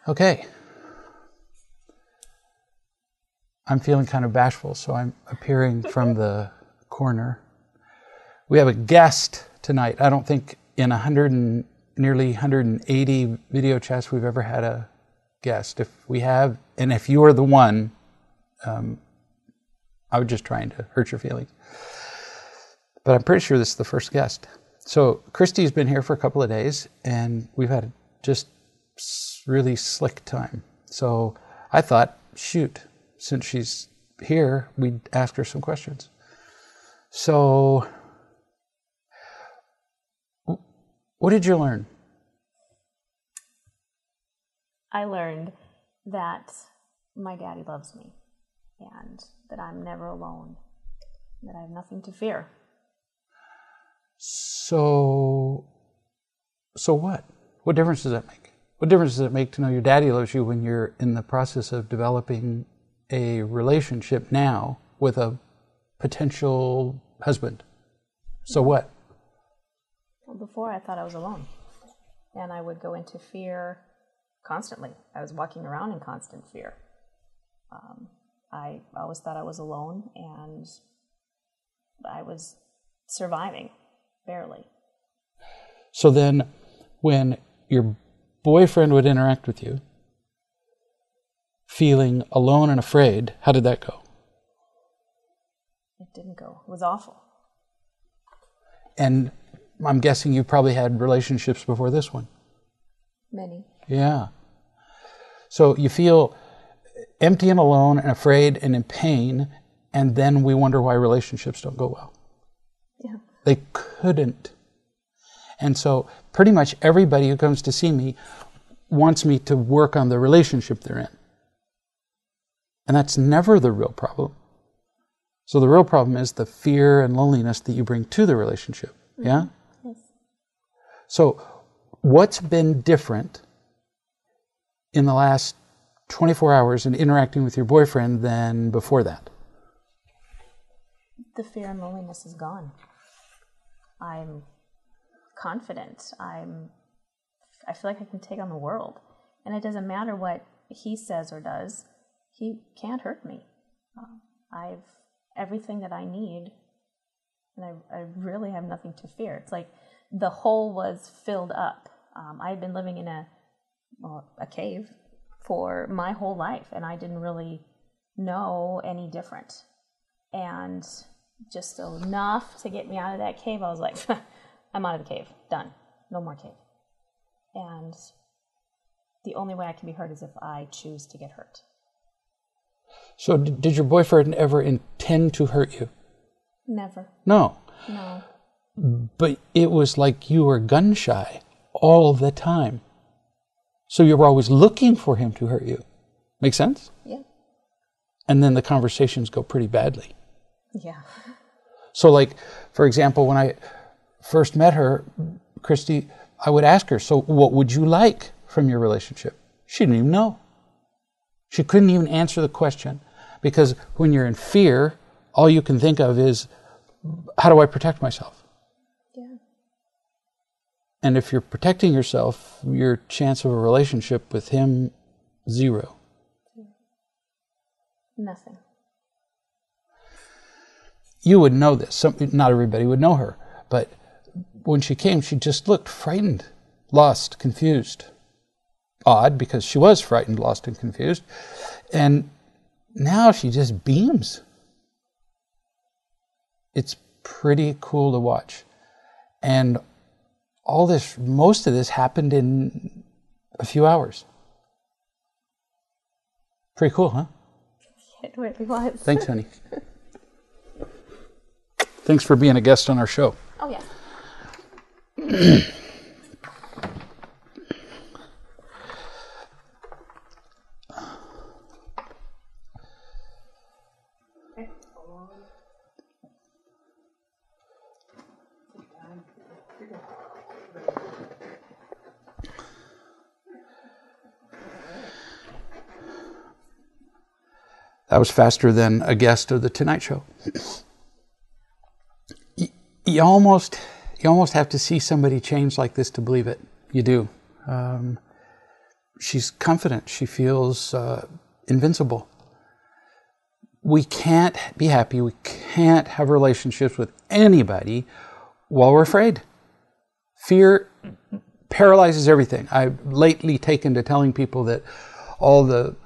Okay. I'm feeling kind of bashful, so I'm appearing from the corner. We have a guest tonight. I don't think in nearly 180 video chats we've ever had a guest. If we have, and if you are the one, I was just trying to hurt your feelings. But I'm pretty sure this is the first guest. So Christy's been here for a couple of days, and we've had just really slick time. So I thought, shoot, since she's here, we'd ask her some questions. So, what did you learn? I learned that my daddy loves me and that I'm never alone, that I have nothing to fear. So what? What difference does that make? What difference does it make to know your daddy loves you when you're in the process of developing a relationship now with a potential husband? So what? Well, before I thought I was alone, and I would go into fear constantly. I was walking around in constant fear. I always thought I was alone, and I was surviving, barely. So then, when your boyfriend would interact with you, feeling alone and afraid, how did that go? It didn't go. It was awful. And I'm guessing you probably had relationships before this one. Many. Yeah. So you feel empty and alone and afraid and in pain, and then we wonder why relationships don't go well. Yeah. They couldn't. And so pretty much everybody who comes to see me wants me to work on the relationship they're in. And that's never the real problem. So the real problem is the fear and loneliness that you bring to the relationship. Mm-hmm. Yeah? Yes. So what's been different in the last 24 hours in interacting with your boyfriend than before that? The fear and loneliness is gone. I'm confident. I feel like I can take on the world. And it doesn't matter what he says or does. He can't hurt me. I've everything that I need, and I really have nothing to fear. It's like the hole was filled up. I had been living in a cave for my whole life, and I didn't really know any different. And just enough to get me out of that cave, I was like, I'm out of the cave. Done. No more cave. And the only way I can be hurt is if I choose to get hurt. So did your boyfriend ever intend to hurt you? Never. No. No. But it was like you were gun shy all the time. So you were always looking for him to hurt you. Make sense? Yeah. And then the conversations go pretty badly. Yeah. So like, for example, when I first met her, Christy, I would ask her, so what would you like from your relationship? She didn't even know. She couldn't even answer the question, because when you're in fear, all you can think of is, how do I protect myself? Yeah. And if you're protecting yourself, your chance of a relationship with him, 0. Nothing. You would know this. Not everybody would know her, but when she came, she just looked frightened, lost, confused. Odd, because she was frightened, lost, and confused. And now she just beams. It's pretty cool to watch. And most of this happened in a few hours. Pretty cool, huh? It really was. Thanks, honey. Thanks for being a guest on our show. Oh, yeah. That was faster than a guest of the Tonight Show. You almost have to see somebody change like this to believe it. You do. she's confident. She feels invincible. We can't be happy. We can't have relationships with anybody while we're afraid. Fear paralyzes everything. I've lately taken to telling people that all the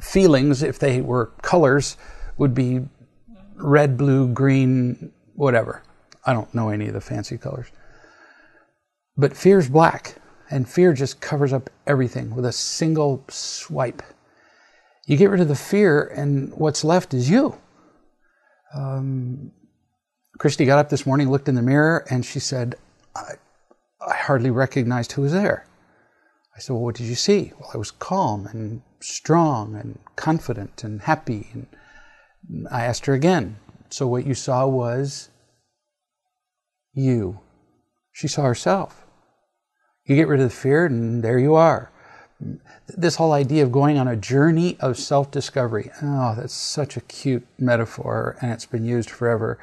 feelings, if they were colors, would be red, blue, green, whatever. I don't know any of the fancy colors. But fear's black, and fear just covers up everything with a single swipe. You get rid of the fear, and what's left is you. Christy got up this morning, looked in the mirror, and she said, I hardly recognized who was there. I said, well, what did you see? Well, I was calm and strong and confident and happy. And I asked her again, so what you saw was you. She saw herself. You get rid of the fear, and there you are. This whole idea of going on a journey of self-discovery, oh, that's such a cute metaphor, and it's been used forever.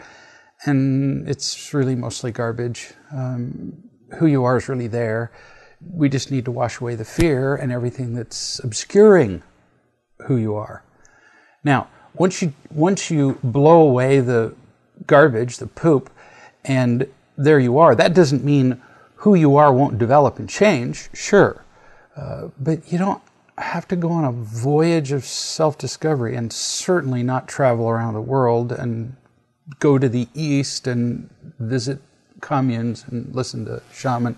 And it's really mostly garbage. Who you are is really there. We just need to wash away the fear and everything that's obscuring who you are. Now, once you blow away the garbage, the poop, and there you are, that doesn't mean who you are won't develop and change, sure. But you don't have to go on a voyage of self-discovery, and certainly not travel around the world and go to the East and visit communes and listen to shaman.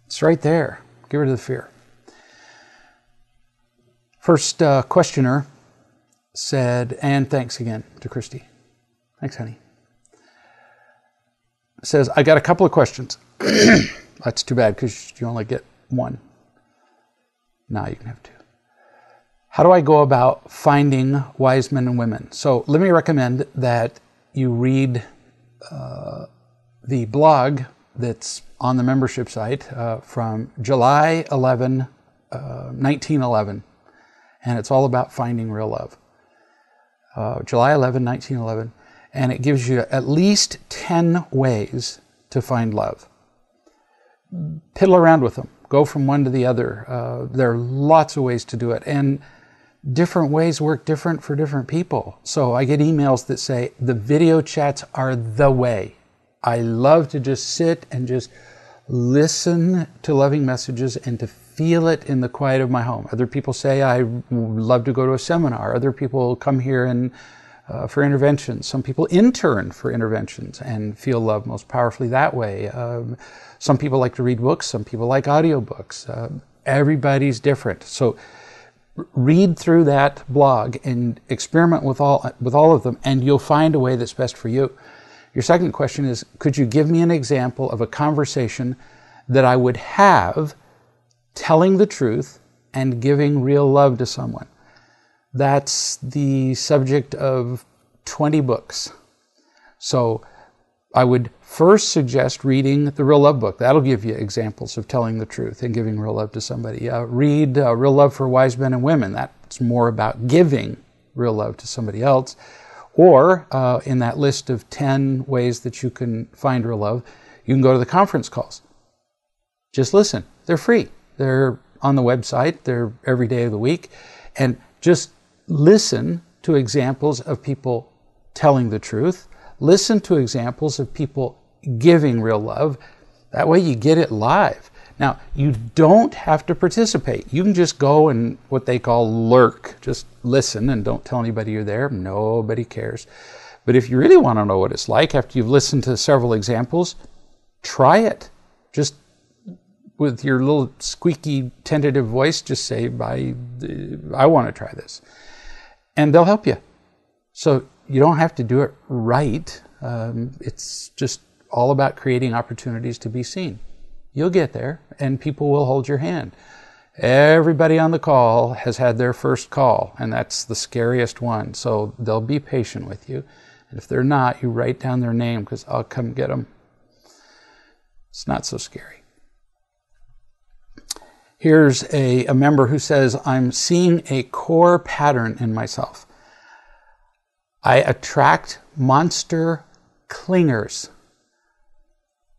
It's right there. Get rid of the fear. First questioner said, and thanks again to Christy. Thanks, honey. Says, I got a couple of questions. That's too bad because you only get one. Now you can have two. How do I go about finding wise men and women? So let me recommend that you read the blog that's on the membership site from July 11, 1911. And it's all about finding real love. July 11, 1911. And it gives you at least 10 ways to find love. Piddle around with them. Go from one to the other. There are lots of ways to do it. And different ways work different for different people. So I get emails that say, the video chats are the way. I love to just sit and just listen to loving messages and to feel it in the quiet of my home. Other people say, I love to go to a seminar. Other people come here and for interventions. Some people intern for interventions and feel love most powerfully that way. Some people like to read books. Some people like audiobooks. Everybody's different. So read through that blog and experiment with all of them, and you'll find a way that's best for you. Your second question is, could you give me an example of a conversation that I would have telling the truth and giving real love to someone? That's the subject of 20 books. So I would first suggest reading the Real Love book. That'll give you examples of telling the truth and giving real love to somebody. Read Real Love for Wise Men and Women. That's more about giving real love to somebody else. Or in that list of 10 ways that you can find real love, you can go to the conference calls. Just listen. They're free. They're on the website. They're every day of the week. And just listen to examples of people telling the truth. Listen to examples of people giving real love. That way you get it live. Now, you don't have to participate. You can just go and what they call lurk. Just listen and don't tell anybody you're there. Nobody cares. But if you really want to know what it's like after you've listened to several examples, try it. Just with your little squeaky, tentative voice, just say, I want to try this. And they'll help you. So you don't have to do it right. It's just all about creating opportunities to be seen. You'll get there, and people will hold your hand. Everybody on the call has had their first call, and that's the scariest one. So they'll be patient with you. And if they're not, you write down their name because I'll come get them. It's not so scary. Here's a member who says, I'm seeing a core pattern in myself. I attract monster clingers.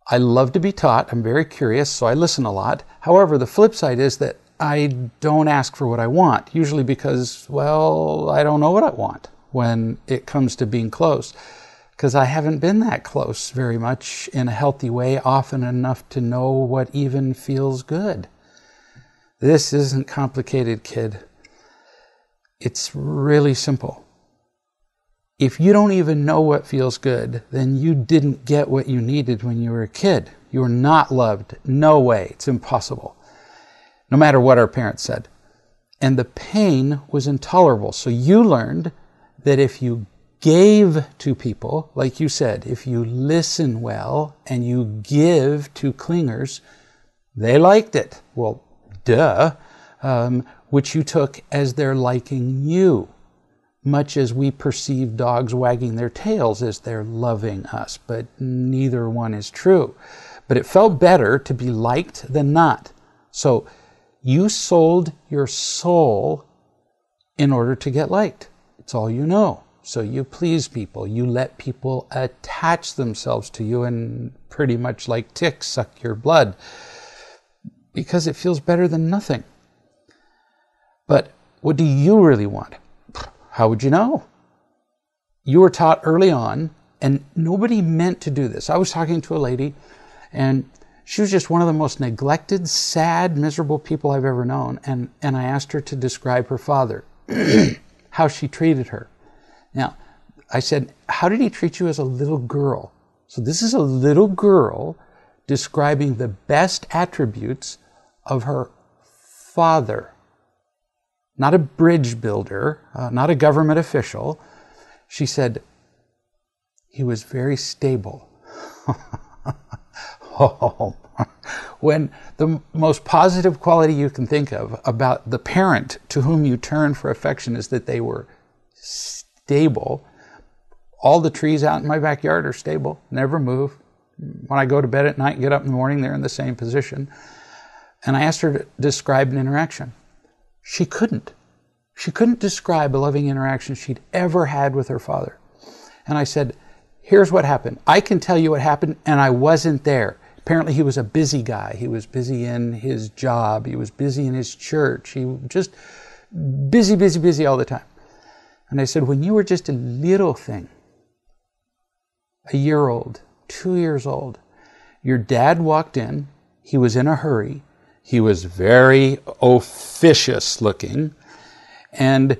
I love to be taught. I'm very curious, so I listen a lot. However, the flip side is that I don't ask for what I want, usually because, well, I don't know what I want when it comes to being close, because I haven't been that close very much in a healthy way often enough to know what even feels good. This isn't complicated, kid. It's really simple. If you don't even know what feels good, then you didn't get what you needed when you were a kid. You were not loved. No way. It's impossible. No matter what our parents said. And the pain was intolerable. So you learned that if you gave to people, like you said, if you listen well and you give to clingers, they liked it. Well, duh. Which you took as their liking you, much as we perceive dogs wagging their tails as they're loving us, but neither one is true. But it felt better to be liked than not. So you sold your soul in order to get liked. It's all you know. So you please people. You let people attach themselves to you and pretty much like ticks suck your blood because it feels better than nothing. But what do you really want? How would you know? You were taught early on, and nobody meant to do this. I was talking to a lady, and she was just one of the most neglected, sad, miserable people I've ever known. And I asked her to describe her father, how she treated her. Now, I said, how did he treat you as a little girl? So this is a little girl describing the best attributes of her father. Not a bridge builder, not a government official. She said, he was very stable. When the most positive quality you can think of about the parent to whom you turn for affection is that they were stable. All the trees out in my backyard are stable, never move. When I go to bed at night and get up in the morning, they're in the same position. And I asked her to describe an interaction. She couldn't. She couldn't describe a loving interaction she'd ever had with her father. And I said, here's what happened. I can tell you what happened, and I wasn't there. Apparently he was a busy guy. He was busy in his job. He was busy in his church. He was just busy all the time. And I said, when you were just a little thing, a year old, 2 years old, your dad walked in. He was in a hurry. He was very officious looking, and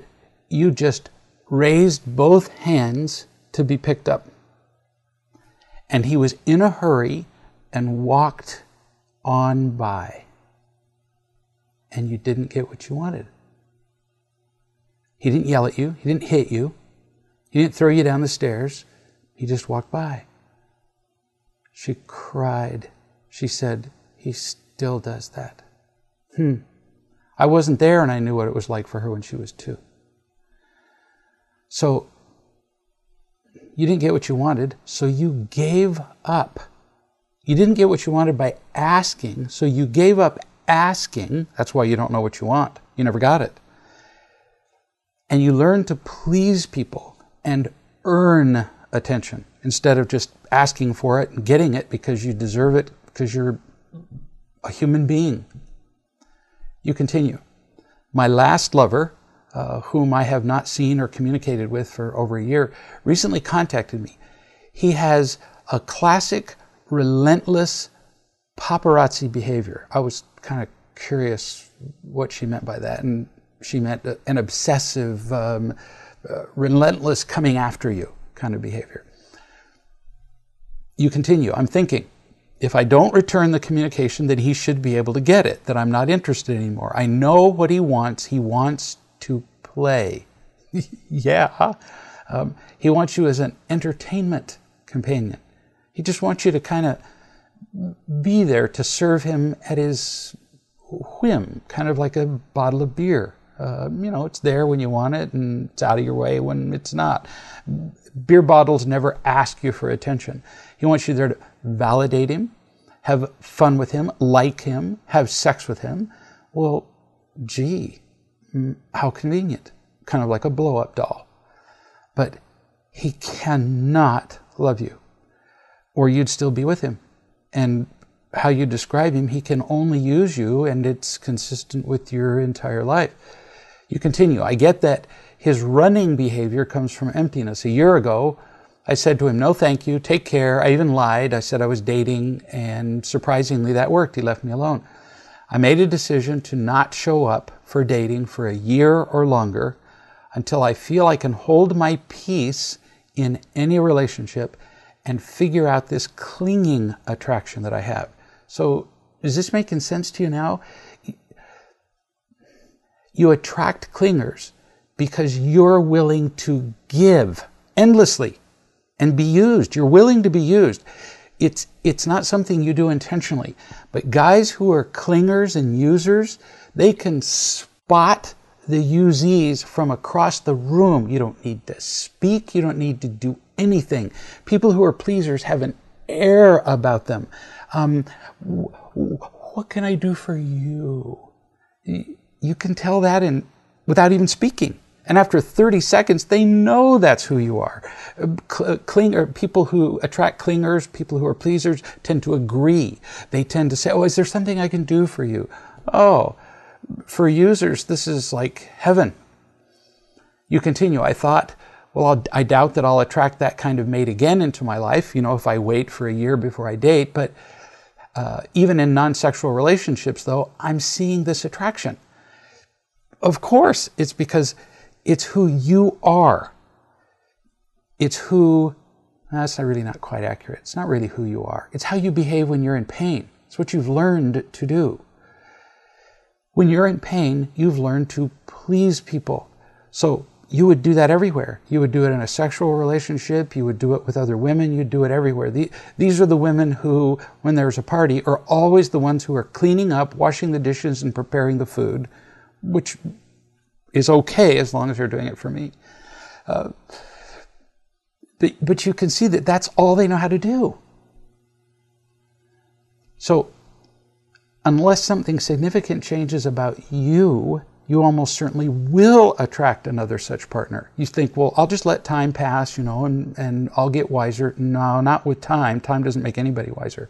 you just raised both hands to be picked up. And he was in a hurry and walked on by. And you didn't get what you wanted. He didn't yell at you. He didn't hit you. He didn't throw you down the stairs. He just walked by. She cried. She said, he still does that. I wasn't there, and I knew what it was like for her when she was 2. So you didn't get what you wanted, so you gave up. You didn't get what you wanted by asking, so you gave up asking. That's why you don't know what you want. You never got it. And you learned to please people and earn attention instead of just asking for it and getting it because you deserve it, because you're a human being. You continue. My last lover, whom I have not seen or communicated with for over a year, recently contacted me. He has a classic, relentless paparazzi behavior. I was kind of curious what she meant by that, and she meant an obsessive, relentless coming after you kind of behavior. You continue. I'm thinking, if I don't return the communication, then he should be able to get it, that I'm not interested anymore. I know what he wants. He wants to play. Yeah. He wants you as an entertainment companion. He just wants you to kind of be there to serve him at his whim, kind of like a bottle of beer. It's there when you want it and it's out of your way when it's not. Beer bottles never ask you for attention. He wants you there to validate him, have fun with him, like him, have sex with him. Well, gee, how convenient. Kind of like a blow-up doll. But he cannot love you, or you'd still be with him. And how you describe him, he can only use you, and it's consistent with your entire life. You continue. I get that his running behavior comes from emptiness. A year ago, I said to him, no, thank you, take care. I even lied. I said I was dating, and surprisingly, that worked. He left me alone. I made a decision to not show up for dating for a year or longer until I feel I can hold my peace in any relationship and figure out this clinging attraction that I have. So is this making sense to you now? You attract clingers because you're willing to give endlessly and be used. You're willing to be used. It's not something you do intentionally. But guys who are clingers and users, they can spot the usees from across the room. You don't need to speak. You don't need to do anything. People who are pleasers have an air about them. What can I do for you? You can tell that without even speaking. And after 30 seconds, they know that's who you are. People who attract clingers, people who are pleasers, tend to agree. They tend to say, oh, is there something I can do for you? Oh, for users, this is like heaven. You continue. I thought, well, I doubt that I'll attract that kind of mate again into my life, if I wait for a year before I date. But even in non-sexual relationships, though, I'm seeing this attraction. Of course, it's because it's who you are. It's that's really not quite accurate. It's not really who you are. It's how you behave when you're in pain. It's what you've learned to do. When you're in pain, you've learned to please people. So you would do that everywhere. You would do it in a sexual relationship. You would do it with other women. You'd do it everywhere. These are the women who, when there's a party, are always the ones who are cleaning up, washing the dishes, and preparing the food, which is okay as long as they're doing it for me. But you can see that that's all they know how to do. So unless something significant changes about you, you almost certainly will attract another such partner. You think, well, I'll just let time pass, and I'll get wiser. No, not with time. Time doesn't make anybody wiser.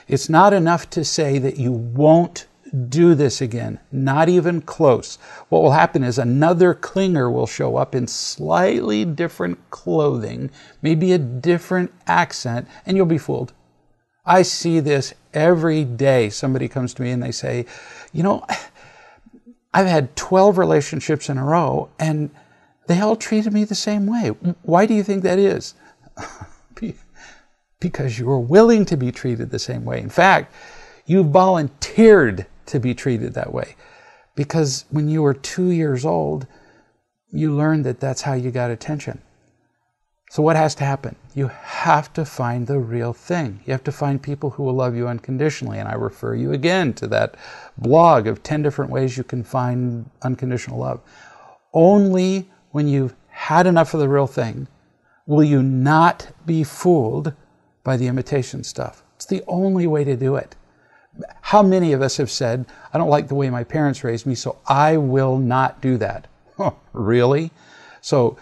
It's not enough to say that you won't do this again. Not even close. What will happen is another clinger will show up in slightly different clothing, maybe a different accent, and you'll be fooled. I see this every day. Somebody comes to me and they say, I've had 12 relationships in a row and they all treated me the same way. Why do you think that is? Because you were willing to be treated the same way. In fact, you volunteered to be treated that way. Because when you were 2 years old, you learned that that's how you got attention. So what has to happen? You have to find the real thing. You have to find people who will love you unconditionally. And I refer you again to that blog of 10 different ways you can find unconditional love. Only when you've had enough of the real thing will you not be fooled by the imitation stuff. It's the only way to do it. How many of us have said, I don't like the way my parents raised me, so I will not do that? Oh, really? So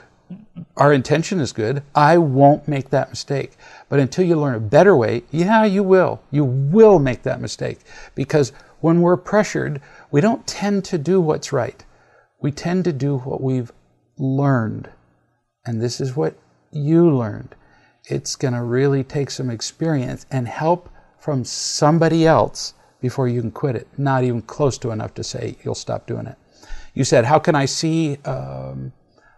our intention is good. I won't make that mistake. But until you learn a better way, yeah, you will. You will make that mistake. Because when we're pressured, we don't tend to do what's right. We tend to do what we've learned. And this is what you learned. It's going to really take some experience and help from somebody else before you can quit it. Not even close to enough to say you'll stop doing it. You said, how can I see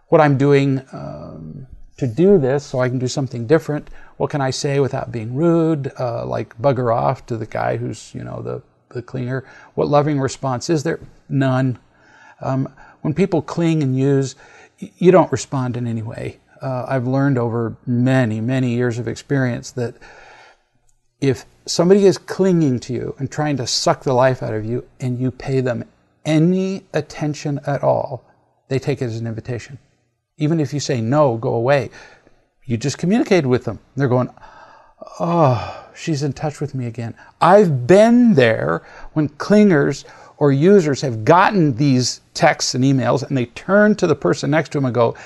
what I'm doing to do this so I can do something different? What can I say without being rude, like bugger off to the guy who's, the clinger? What loving response is there? None. When people cling and use, you don't respond in any way. I've learned over many, many years of experience that if somebody is clinging to you and trying to suck the life out of you and you pay them any attention at all, they take it as an invitation. Even if you say, no, go away, you just communicated with them. They're going, oh, she's in touch with me again. I've been there when clingers or users have gotten these texts and emails and they turn to the person next to them and go,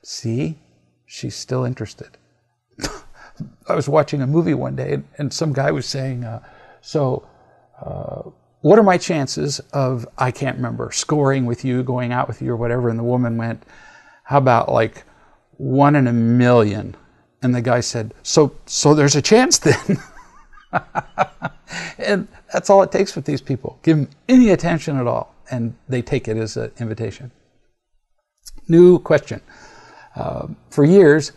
see, she's still interested. I was watching a movie one day, and some guy was saying, what are my chances of, I can't remember, scoring with you, going out with you or whatever? And the woman went, how about like 1 in a million? And the guy said, so there's a chance then. And that's all it takes with these people. Give them any attention at all, and they take it as an invitation. New question. For years,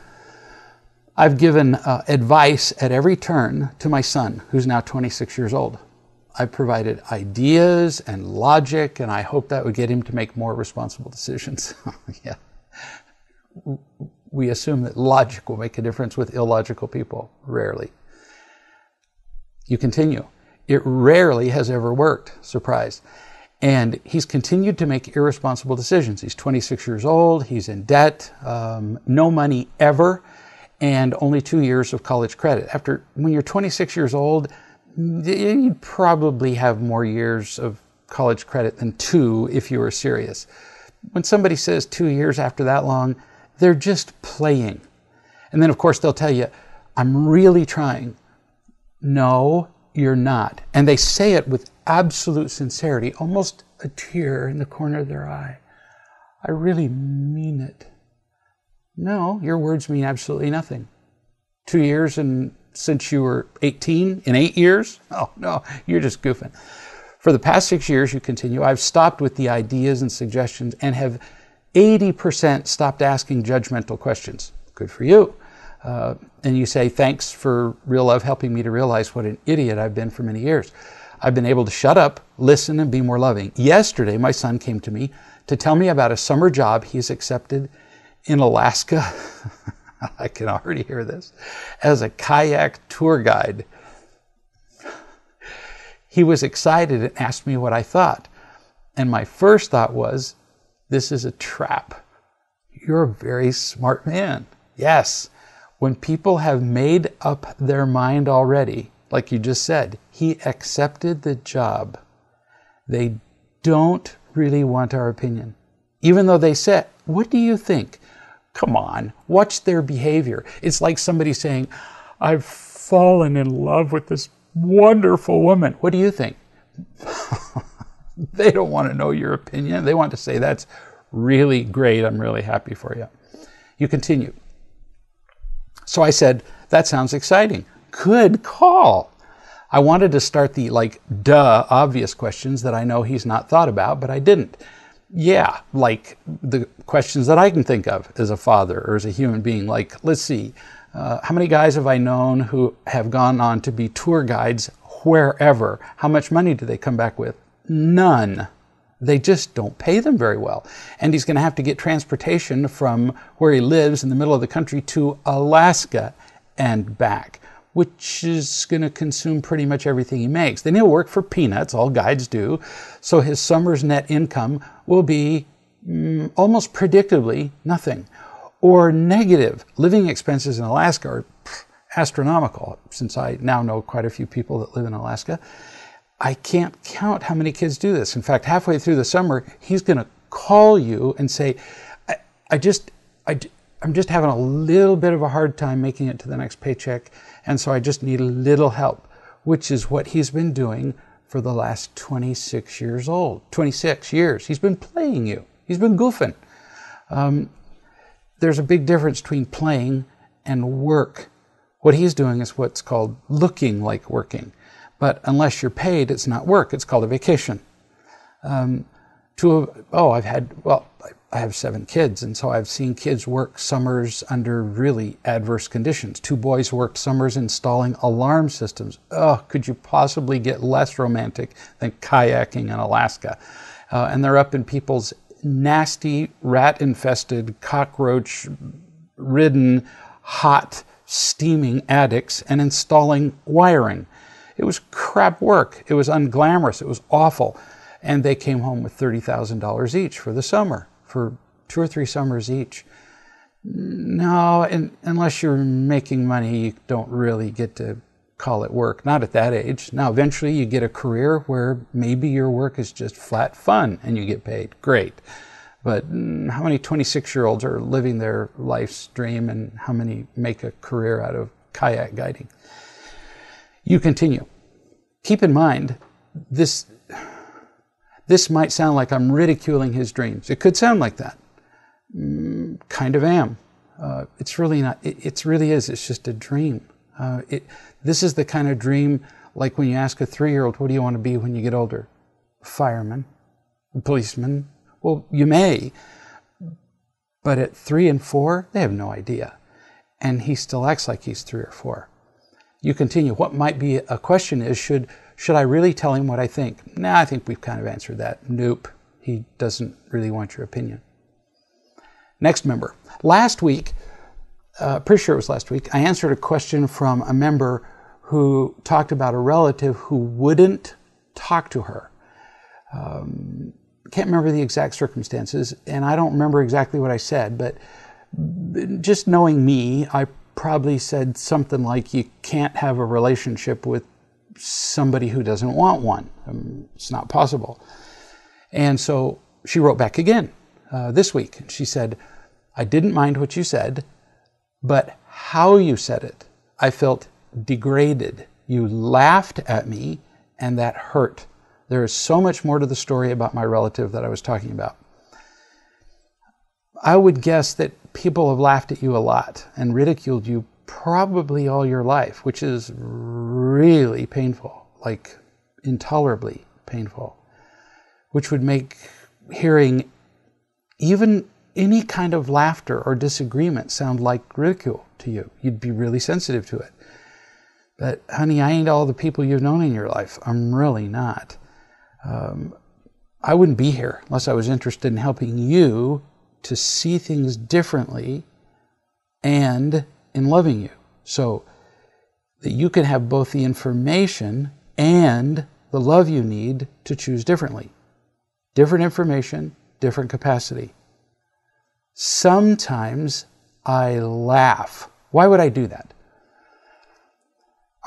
I've given advice at every turn to my son, who's now 26 years old. I've provided ideas and logic, and I hope that would get him to make more responsible decisions. Yeah. We assume that logic will make a difference with illogical people. Rarely. You continue. It rarely has ever worked. Surprise. And he's continued to make irresponsible decisions. He's 26 years old. He's in debt. No money ever. And only 2 years of college credit. When you're 26 years old, you'd probably have more years of college credit than 2 if you were serious. When somebody says 2 years after that long, they're just playing. And then, of course, they'll tell you, I'm really trying. No, you're not. And they say it with absolute sincerity, almost a tear in the corner of their eye. I really mean it. No, your words mean absolutely nothing. 2 years and since you were 18 in 8 years? Oh, no, you're just goofing. For the past 6 years, you continue, I've stopped with the ideas and suggestions and have 80% stopped asking judgmental questions. Good for you. And you say, thanks for real love helping me to realize what an idiot I've been for many years. I've been able to shut up, listen, and be more loving. Yesterday, my son came to me to tell me about a summer job he's accepted in Alaska. I can already hear this. As a kayak tour guide. He was excited and asked me what I thought. And my first thought was, this is a trap. You're a very smart man. Yes. When people have made up their mind already, like you just said, he accepted the job. They don't really want our opinion. Even though they said, what do you think? Come on, watch their behavior. It's like somebody saying, I've fallen in love with this wonderful woman. What do you think? They don't want to know your opinion. They want to say, that's really great. I'm really happy for you. You continue. So I said, that sounds exciting. Good call. I wanted to start the obvious questions that I know he's not thought about, but I didn't. Yeah, like the questions that I can think of as a father or as a human being. Like, let's see, how many guys have I known who have gone on to be tour guides wherever? How much money do they come back with? None. They just don't pay them very well. And he's going to have to get transportation from where he lives in the middle of the country to Alaska and back, which is going to consume pretty much everything he makes. Then he'll work for peanuts, all guides do. So his summer's net income will be almost predictably nothing. Or negative. Living expenses in Alaska are astronomical, since I now know quite a few people that live in Alaska. I can't count how many kids do this. In fact, halfway through the summer, he's going to call you and say, I'm just having a little bit of a hard time making it to the next paycheck, and so I just need a little help, which is what he's been doing for the last 26 years old. 26 years. He's been playing you. He's been goofing. There's a big difference between playing and work. What he's doing is what's called looking like working. But unless you're paid, it's not work. It's called a vacation. I have 7 kids, and so I've seen kids work summers under really adverse conditions. 2 boys worked summers installing alarm systems. Oh, could you possibly get less romantic than kayaking in Alaska? And they're up in people's nasty, rat-infested, cockroach-ridden, hot, steaming attics and installing wiring. It was crap work. It was unglamorous. It was awful. And they came home with $30,000 each for the summer, for 2 or 3 summers each. No, unless you're making money, you don't really get to call it work. Not at that age. Now, eventually you get a career where maybe your work is just flat fun and you get paid. Great. But how many 26-year-olds are living their life's dream, and how many make a career out of kayak guiding. You continue. Keep in mind, this might sound like I'm ridiculing his dreams. It could sound like that. Kind of am. It's really not. It really is. It's just a dream. This is the kind of dream like when you ask a 3-year-old, what do you want to be when you get older? A fireman, a policeman. Well, you may, but at 3 and 4, they have no idea. And he still acts like he's 3 or 4. You continue. What might be a question is, should I really tell him what I think? Nah, I think we've kind of answered that. Nope. He doesn't really want your opinion. Next member. Last week, pretty sure it was last week, I answered a question from a member who talked about a relative who wouldn't talk to her. Can't remember the exact circumstances, and I don't remember exactly what I said, but just knowing me, I probably said something like, you can't have a relationship with somebody who doesn't want one. It's not possible. And so she wrote back again this week. She said, I didn't mind what you said, but how you said it, I felt degraded. You laughed at me, and that hurt. There is so much more to the story about my relative that I was talking about. I would guess that people have laughed at you a lot and ridiculed you probably all your life, which is really painful, like intolerably painful, which would make hearing even any kind of laughter or disagreement sound like ridicule to you. You'd be really sensitive to it. But honey, I ain't all the people you've known in your life. I'm really not. I wouldn't be here unless I was interested in helping you to see things differently and in loving you, so that you can have both the information and the love you need to choose differently. Different information, different capacity. Sometimes I laugh. Why would I do that?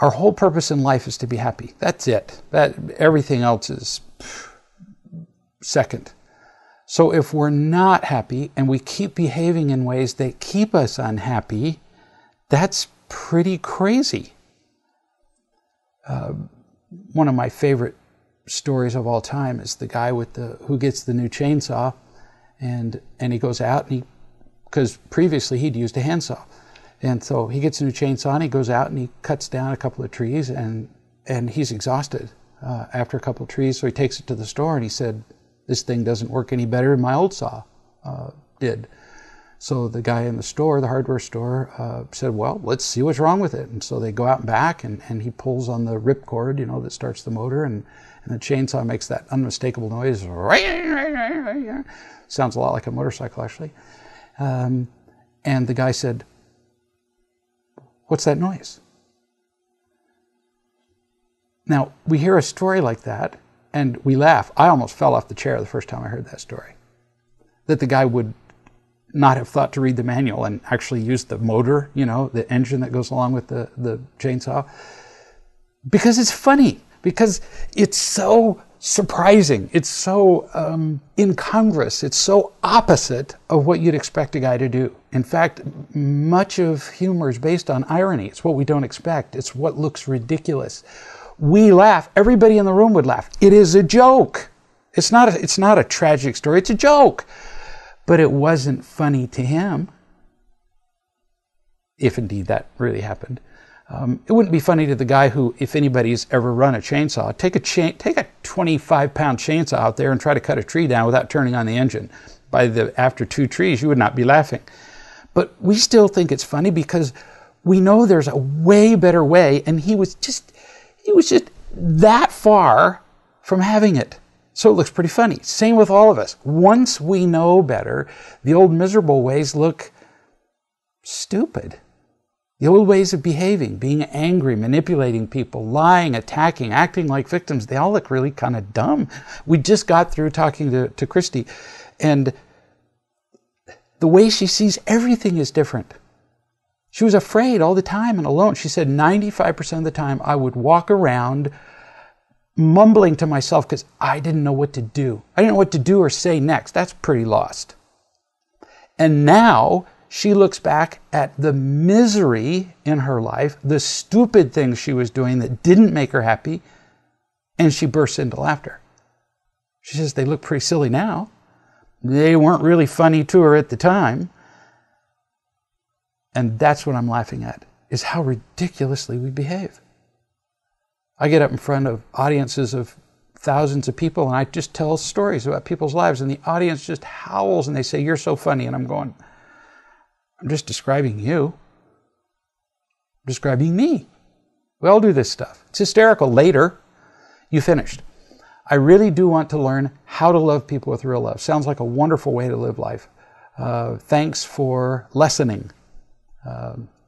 Our whole purpose in life is to be happy. That's it. Everything else is second. So if we're not happy and we keep behaving in ways that keep us unhappy, that's pretty crazy. One of my favorite stories of all time is the guy who gets the new chainsaw, and he goes out, and because previously he'd used a handsaw. And so he gets a new chainsaw and he goes out and he cuts down a couple of trees, and he's exhausted after a couple of trees. So he takes it to the store and he said, this thing doesn't work any better than my old saw did. So the guy in the store, the hardware store, said, well, let's see what's wrong with it. And so they go out and back, and he pulls on the ripcord, that starts the motor, and the chainsaw makes that unmistakable noise. Sounds a lot like a motorcycle, actually. And the guy said, what's that noise? Now, we hear a story like that, and we laugh. I almost fell off the chair the first time I heard that story. That the guy would not have thought to read the manual and actually use the motor, the engine that goes along with the chainsaw. Because it's funny. Because it's so surprising. It's so incongruous. It's so opposite of what you'd expect a guy to do. In fact, much of humor is based on irony. It's what we don't expect. It's what looks ridiculous. We laugh. Everybody in the room would laugh. It is a joke. It's not a tragic story. It's a joke. But it wasn't funny to him, if indeed that really happened. It wouldn't be funny to the guy who, if anybody's ever run a chainsaw, take a 25-pound chainsaw out there and try to cut a tree down without turning on the engine. After 2 trees, you would not be laughing. But we still think it's funny because we know there's a way better way, and he was just that far from having it. So it looks pretty funny. Same with all of us. Once we know better, the old miserable ways look stupid. The old ways of behaving, being angry, manipulating people, lying, attacking, acting like victims, they all look really kind of dumb. We just got through talking to Christy, and the way she sees everything is different. She was afraid all the time and alone. She said 95% of the time I would walk around mumbling to myself because I didn't know what to do. I didn't know what to do or say next. That's pretty lost. And now she looks back at the misery in her life, the stupid things she was doing that didn't make her happy, and she bursts into laughter. She says, they look pretty silly now. They weren't really funny to her at the time. And that's what I'm laughing at, is how ridiculously we behave. I get up in front of audiences of thousands of people and I just tell stories about people's lives, and the audience just howls and they say, you're so funny. And I'm going, I'm just describing you. I'm describing me. We all do this stuff. It's hysterical. Later, you finished. I really do want to learn how to love people with real love. Sounds like a wonderful way to live life. Thanks for lessoning.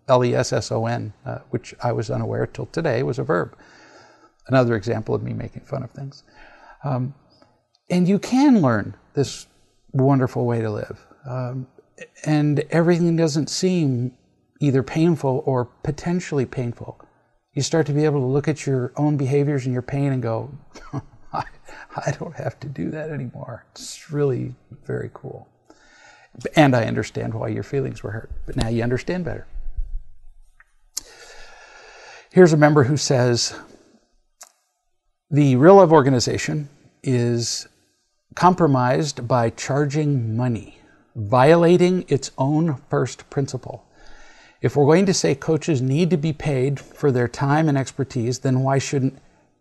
Lesson, which I was unaware till today was a verb. Another example of me making fun of things. And you can learn this wonderful way to live. And everything doesn't seem either painful or potentially painful. You start to be able to look at your own behaviors and your pain and go, I don't have to do that anymore. It's really very cool. And I understand why your feelings were hurt. But now you understand better. Here's a member who says, the Real Love organization is compromised by charging money, violating its own first principle. If we're going to say coaches need to be paid for their time and expertise, then why shouldn't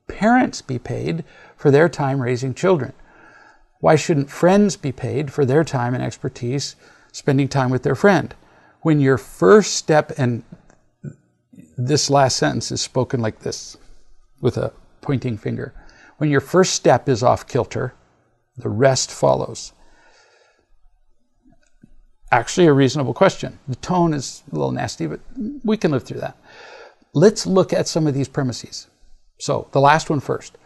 parents be paid for their time raising children? Why shouldn't friends be paid for their time and expertise spending time with their friend? When your first step, and this last sentence is spoken like this with a pointing finger. When your first step is off kilter, the rest follows. Actually, a reasonable question. The tone is a little nasty, but we can live through that. Let's look at some of these premises. So the last one first.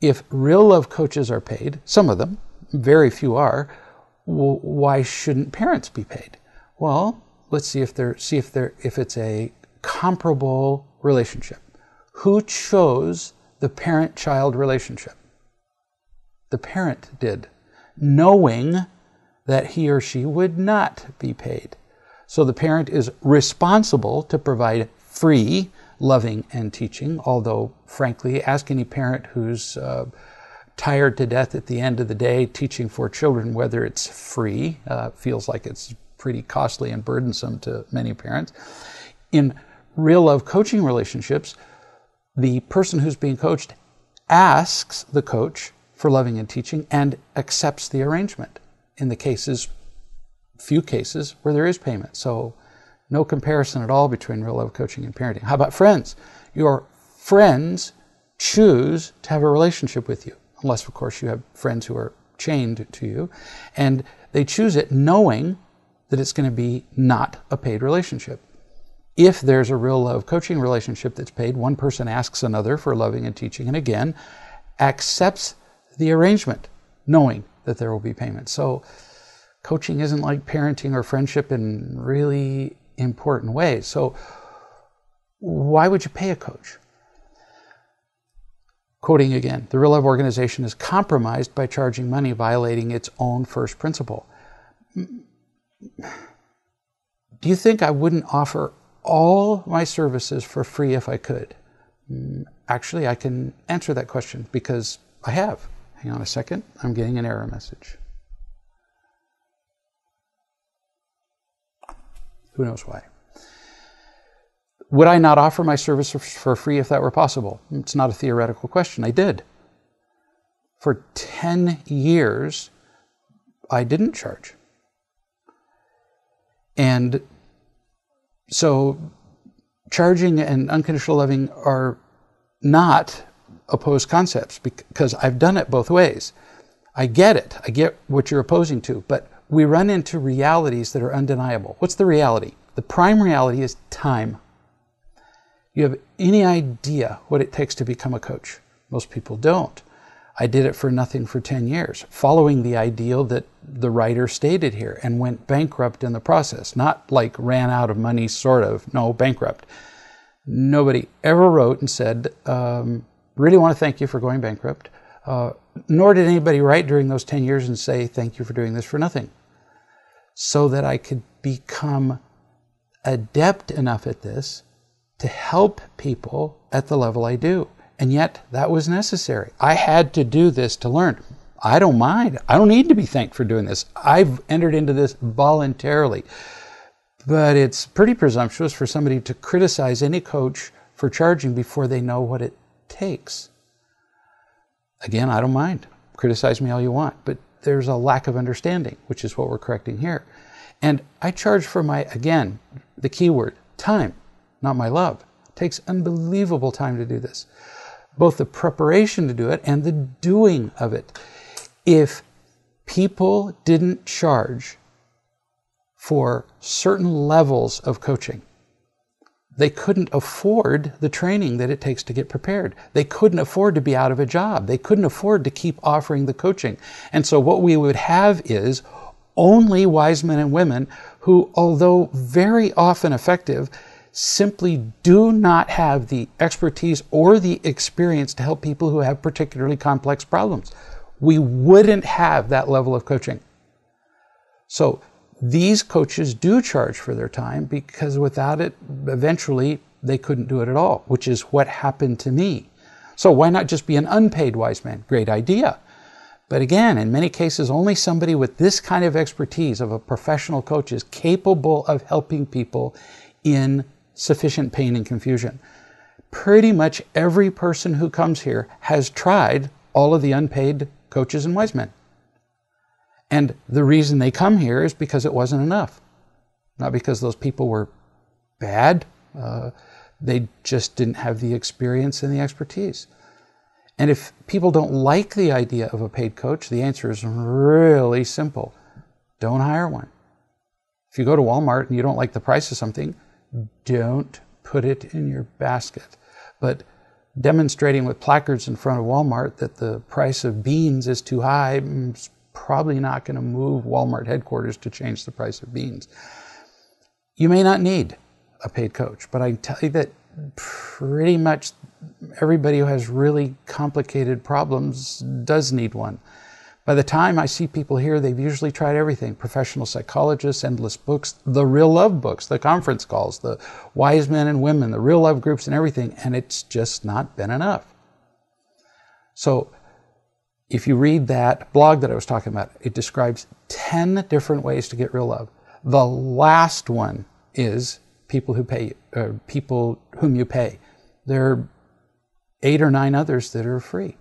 If real love coaches are paid, some of them, very few are, why shouldn't parents be paid? Well, let's see if it's a comparable relationship. Who chose the parent-child relationship? The parent did, knowing that he or she would not be paid. So the parent is responsible to provide free loving and teaching, although, frankly, ask any parent who's tired to death at the end of the day teaching 4 children whether it's free. Feels like it's pretty costly and burdensome to many parents. In real love coaching relationships, the person who's being coached asks the coach for loving and teaching and accepts the arrangement in the few cases where there is payment. So no comparison at all between real love coaching and parenting. How about friends? Your friends choose to have a relationship with you, unless, of course, you have friends who are chained to you, and they choose it knowing that it's going to be not a paid relationship. If there's a real love coaching relationship that's paid, one person asks another for loving and teaching, and again, accepts the arrangement, knowing that there will be payment. So coaching isn't like parenting or friendship in really important ways. So why would you pay a coach? Quoting again, the Real Love organization is compromised by charging money, violating its own first principle. Do you think I wouldn't offer all my services for free if I could? Actually, I can answer that question because I have. Hang on a second. I'm getting an error message. Who knows why? Would I not offer my service for free if that were possible? It's not a theoretical question. I did. For 10 years, I didn't charge. And so charging and unconditional loving are not opposed concepts because I've done it both ways. I get it. I get what you're opposing to, but we run into realities that are undeniable. What's the reality? The prime reality is time. You have any idea what it takes to become a coach? Most people don't. I did it for nothing for 10 years, following the ideal that the writer stated here, and went bankrupt in the process. Not like ran out of money, sort of. No, bankrupt. Nobody ever wrote and said, really want to thank you for going bankrupt. Nor did anybody write during those 10 years and say, thank you for doing this for nothing. So that I could become adept enough at this to help people at the level I do. And yet that was necessary. I had to do this to learn. I don't mind. I don't need to be thanked for doing this. I've entered into this voluntarily. But it's pretty presumptuous for somebody to criticize any coach for charging before they know what it takes. Again, I don't mind. Criticize me all you want. But there's a lack of understanding, which is what we're correcting here. And I charge for my, again, the key word, time, not my love. It takes unbelievable time to do this. Both the preparation to do it and the doing of it. If people didn't charge for certain levels of coaching, they couldn't afford the training that it takes to get prepared. They couldn't afford to be out of a job. They couldn't afford to keep offering the coaching. And so what we would have is only wise men and women who, although very often effective, simply do not have the expertise or the experience to help people who have particularly complex problems. We wouldn't have that level of coaching. So these coaches do charge for their time because without it, eventually they couldn't do it at all, which is what happened to me. So why not just be an unpaid wise man? Great idea. But again, in many cases, only somebody with this kind of expertise of a professional coach is capable of helping people in sufficient pain and confusion. Pretty much every person who comes here has tried all of the unpaid coaches and wise men. And the reason they come here is because it wasn't enough. Not because those people were bad. They just didn't have the experience and the expertise. And if people don't like the idea of a paid coach, the answer is really simple. Don't hire one. If you go to Walmart and you don't like the price of something, don't put it in your basket. But demonstrating with placards in front of Walmart that the price of beans is too high is probably not going to move Walmart headquarters to change the price of beans. You may not need a paid coach, but I can tell you that pretty much everybody who has really complicated problems does need one. By the time I see people here, they've usually tried everything. Professional psychologists, endless books, the real love books, the conference calls, the wise men and women, the real love groups and everything, and it's just not been enough. So if you read that blog that I was talking about, it describes 10 different ways to get real love. The last one is people who pay, people whom you pay. There are 8 or 9 others that are free.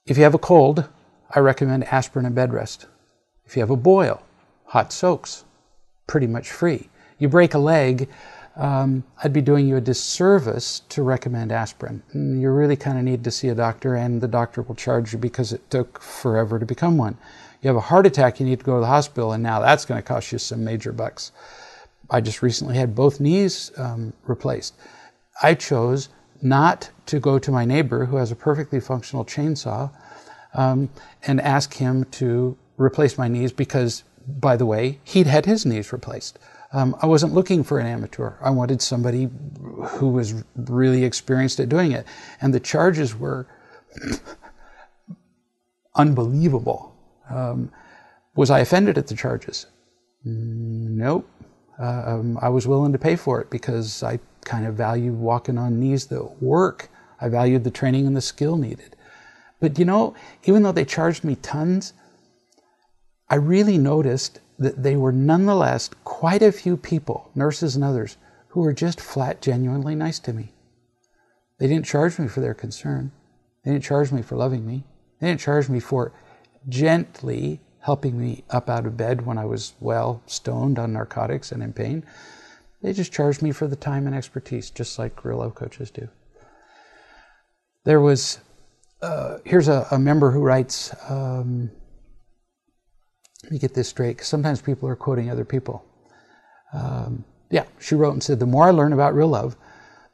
If you have a cold, I recommend aspirin and bed rest. If you have a boil, hot soaks, pretty much free. You break a leg, I'd be doing you a disservice to recommend aspirin. You really kind of need to see a doctor, and the doctor will charge you because it took forever to become one. You have a heart attack, you need to go to the hospital, and now that's going to cost you some major bucks. I just recently had both knees replaced. I chose not to go to my neighbor who has a perfectly functional chainsaw and ask him to replace my knees because, by the way, he'd had his knees replaced. I wasn't looking for an amateur. I wanted somebody who was really experienced at doing it. And the charges were unbelievable. Was I offended at the charges? Nope. I was willing to pay for it because I kind of valued walking on knees that work. I valued the training and the skill needed. But you know, even though they charged me tons, I really noticed that they were nonetheless quite a few people, nurses and others, who were just flat, genuinely nice to me. They didn't charge me for their concern. They didn't charge me for loving me. They didn't charge me for gently helping me up out of bed when I was, well, stoned on narcotics and in pain. They just charged me for the time and expertise, just like real love coaches do. There was, here's a member who writes, let me get this straight, because sometimes people are quoting other people. She wrote and said, the more I learn about real love,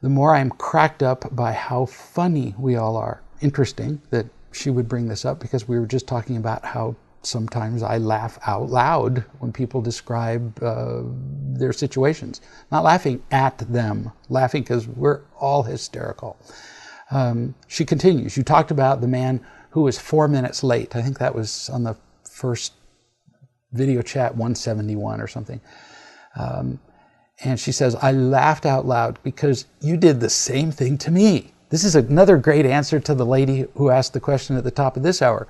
the more I'm cracked up by how funny we all are. Interesting that she would bring this up because we were just talking about how sometimes I laugh out loud when people describe their situations. Not laughing at them, laughing because we're all hysterical. She continues, you talked about the man who was 4 minutes late. I think that was on the first video Chat174 or something. And she says, I laughed out loud because you did the same thing to me. This is another great answer to the lady who asked the question at the top of this hour.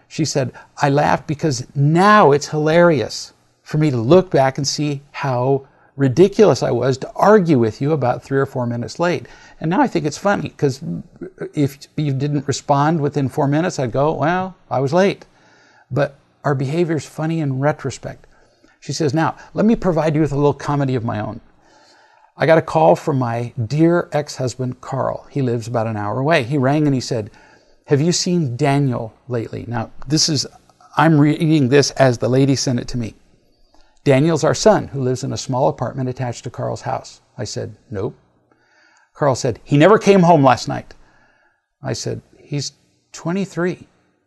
She said, I laughed because now it's hilarious for me to look back and see how ridiculous I was to argue with you about 3 or 4 minutes late. And now I think it's funny because if you didn't respond within 4 minutes, I'd go, well, I was late. But our behavior is funny in retrospect. She says, now, let me provide you with a little comedy of my own. I got a call from my dear ex-husband, Carl. He lives about an hour away. He rang and he said, have you seen Daniel lately? Now, I'm reading this as the lady sent it to me. Daniel's our son who lives in a small apartment attached to Carl's house. I said, nope. Carl said, he never came home last night. I said, he's 23.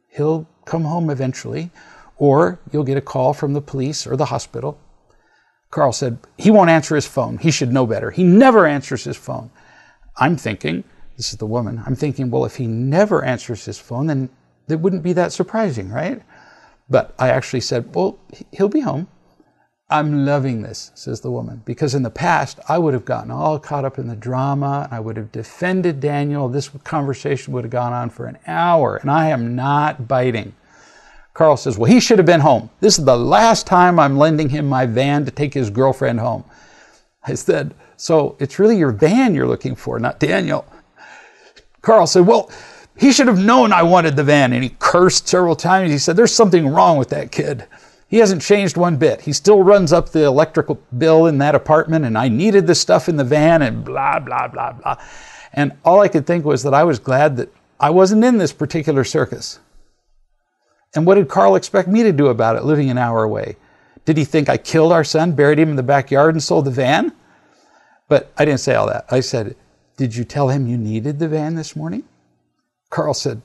He'll come home eventually, or you'll get a call from the police or the hospital. Carl said, he won't answer his phone. He should know better. He never answers his phone. I'm thinking, this is the woman, I'm thinking, well, if he never answers his phone, then it wouldn't be that surprising, right? But I actually said, well, he'll be home. I'm loving this, says the woman, because in the past, I would have gotten all caught up in the drama. I would have defended Daniel. This conversation would have gone on for an hour, and I am not biting. Carl says, well, he should have been home. This is the last time I'm lending him my van to take his girlfriend home. I said, so it's really your van you're looking for, not Daniel. Carl said, well, he should have known I wanted the van, and he cursed several times. He said, there's something wrong with that kid. He hasn't changed one bit. He still runs up the electrical bill in that apartment, and I needed the stuff in the van, and blah, blah, blah, blah. And all I could think was that I was glad that I wasn't in this particular circus. And what did Carl expect me to do about it, living an hour away? Did he think I killed our son, buried him in the backyard, and sold the van? But I didn't say all that. I said, did you tell him you needed the van this morning? Carl said,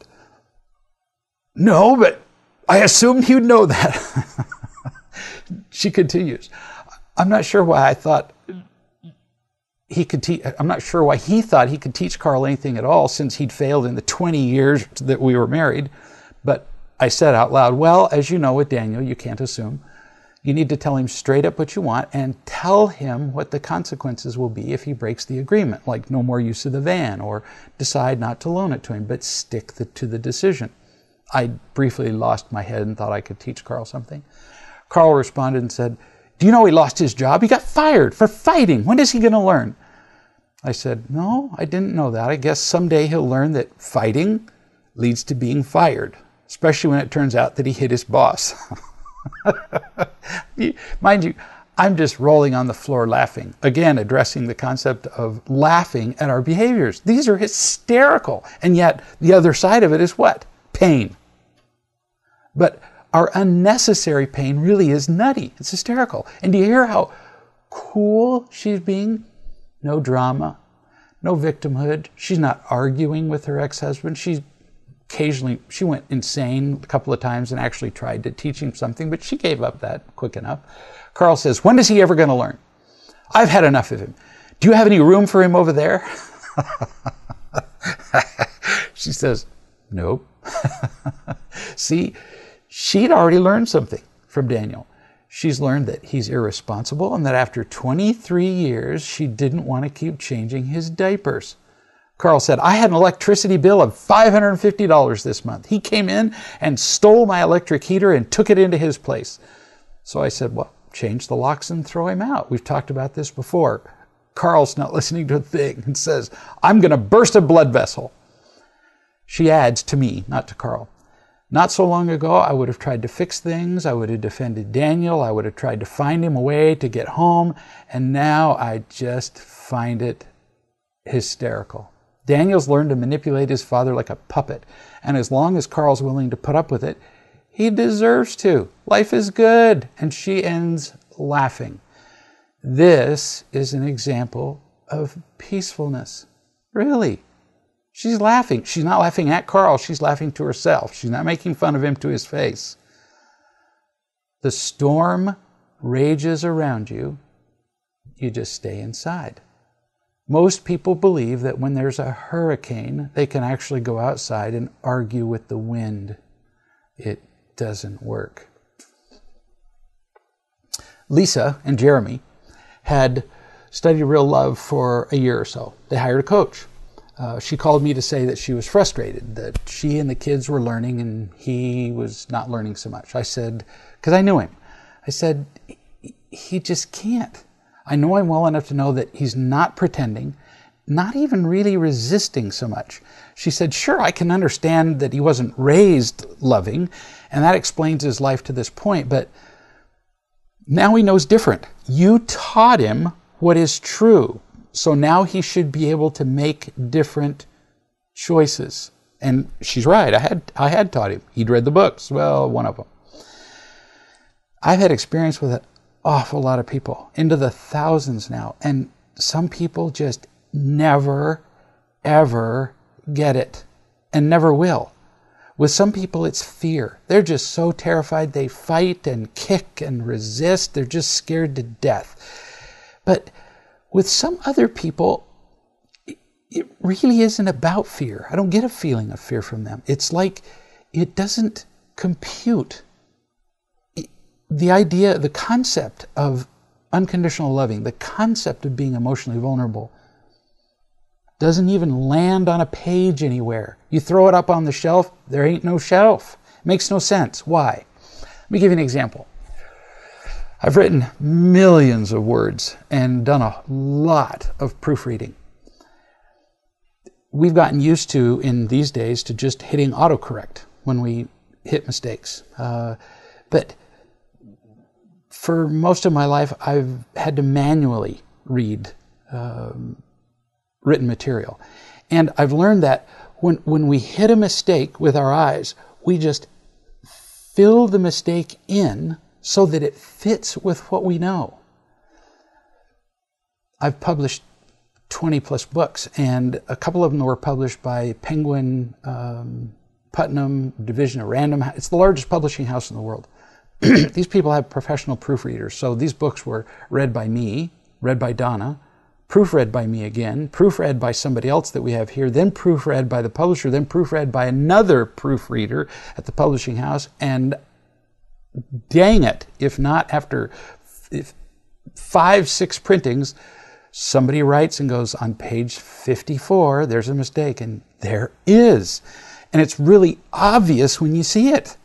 no, but I assumed he'd know that. She continues, I'm not sure why I'm not sure why he thought he could teach Carl anything at all since he'd failed in the 20 years that we were married. But I said out loud, well, as you know with Daniel, you can't assume. You need to tell him straight up what you want and tell him what the consequences will be if he breaks the agreement, like no more use of the van or decide not to loan it to him, but stick to the decision. I briefly lost my head and thought I could teach Carl something. Carl responded and said, do you know he lost his job? He got fired for fighting. When is he going to learn? I said, no, I didn't know that. I guess someday he'll learn that fighting leads to being fired, especially when it turns out that he hit his boss. Mind you, I'm just rolling on the floor laughing. Again, addressing the concept of laughing at our behaviors. These are hysterical. And yet the other side of it is what? Pain. But our unnecessary pain really is nutty. It's hysterical. And do you hear how cool she's being? No drama, no victimhood. She's not arguing with her ex-husband. She went insane a couple of times and actually tried to teach him something, but she gave up that quick enough. Carl says, when is he ever going to learn? I've had enough of him. Do you have any room for him over there? She says, nope. See, she'd already learned something from Daniel. She's learned that he's irresponsible and that after 23 years, she didn't want to keep changing his diapers. Carl said, I had an electricity bill of $550 this month. He came in and stole my electric heater and took it into his place. So I said, well, change the locks and throw him out. We've talked about this before. Carl's not listening to a thing and says, I'm going to burst a blood vessel. She adds to me, not to Carl. Not so long ago, I would have tried to fix things. I would have defended Daniel. I would have tried to find him a way to get home. And now I just find it hysterical. Daniel's learned to manipulate his father like a puppet. And as long as Carl's willing to put up with it, he deserves to. Life is good. And she ends laughing. This is an example of peacefulness. Really. She's laughing. She's not laughing at Carl. She's laughing to herself. She's not making fun of him to his face. The storm rages around you. You just stay inside. Most people believe that when there's a hurricane, they can actually go outside and argue with the wind. It doesn't work. Lisa and Jeremy had studied real love for a year or so. They hired a coach. She called me to say that she was frustrated, that she and the kids were learning and he was not learning so much. I said, because I knew him, I said, he just can't. I know him well enough to know that he's not pretending, not even really resisting so much. She said, sure, I can understand that he wasn't raised loving, and that explains his life to this point, but now he knows different. You taught him what is true, so now he should be able to make different choices. And she's right, I had taught him. He'd read the books, well, one of them. I've had experience with an awful lot of people, into the thousands now, and some people just never, ever get it, and never will. With some people, it's fear. They're just so terrified, they fight and kick and resist. They're just scared to death. But with some other people, it really isn't about fear. I don't get a feeling of fear from them. It's like it doesn't compute. The idea, the concept of unconditional loving, the concept of being emotionally vulnerable, doesn't even land on a page anywhere. You throw it up on the shelf, there ain't no shelf. It makes no sense. Why? Let me give you an example. I've written millions of words and done a lot of proofreading. We've gotten used to, in these days, to just hitting autocorrect when we hit mistakes. But for most of my life, I've had to manually read written material. And I've learned that when we hit a mistake with our eyes, we just fill the mistake in so that it fits with what we know. I've published 20 plus books, and a couple of them were published by Penguin Putnam Division of Random House. It's the largest publishing house in the world. These people have professional proofreaders. So these books were read by me, read by Donna, proofread by me again, proofread by somebody else that we have here, then proofread by the publisher, then proofread by another proofreader at the publishing house. And dang it, if not after 5, 6 printings, somebody writes and goes, on page 54, there's a mistake. And there is. And it's really obvious when you see it.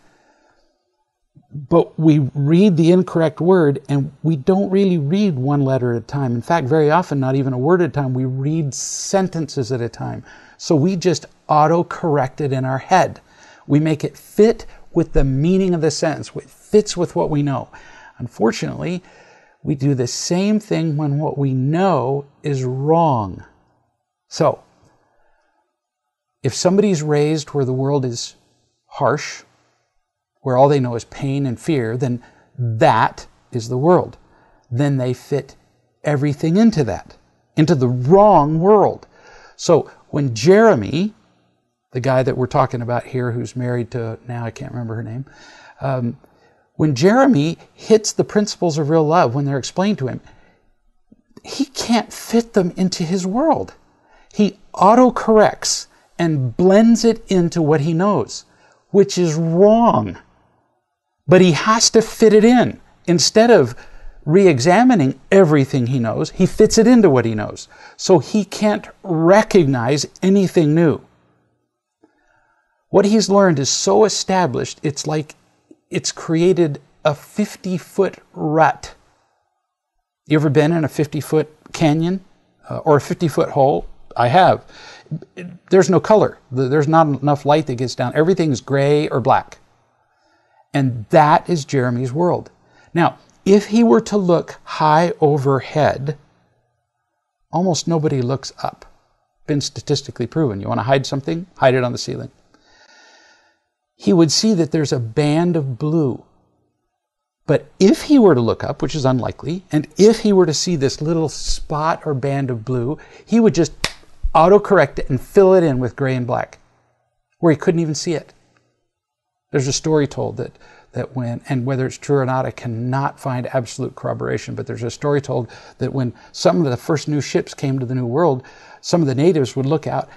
But we read the incorrect word, and we don't really read one letter at a time. In fact, very often, not even a word at a time. We read sentences at a time. So we just auto-correct it in our head. We make it fit with the meaning of the sentence. It fits with what we know. Unfortunately, we do the same thing when what we know is wrong. So, if somebody's raised where the world is harsh, where all they know is pain and fear, then that is the world. Then they fit everything into that, into the wrong world. So when Jeremy, the guy that we're talking about here who's married to, now I can't remember her name, when Jeremy hits the principles of real love, when they're explained to him, he can't fit them into his world. He auto-corrects and blends it into what he knows, which is wrong. But he has to fit it in. Instead of re-examining everything he knows, he fits it into what he knows. So he can't recognize anything new. What he's learned is so established, it's like it's created a 50-foot rut. You ever been in a 50-foot canyon or a 50-foot hole? I have. There's no color. There's not enough light that gets down. Everything's gray or black. And that is Jeremy's world. Now, if he were to look high overhead, almost nobody looks up. Been statistically proven. You want to hide something? Hide it on the ceiling. He would see that there's a band of blue. But if he were to look up, which is unlikely, and if he were to see this little spot or band of blue, he would just autocorrect it and fill it in with gray and black, where he couldn't even see it. There's a story told that when, and whether it's true or not, I cannot find absolute corroboration, but there's a story told that when some of the first new ships came to the New World, some of the natives would look out,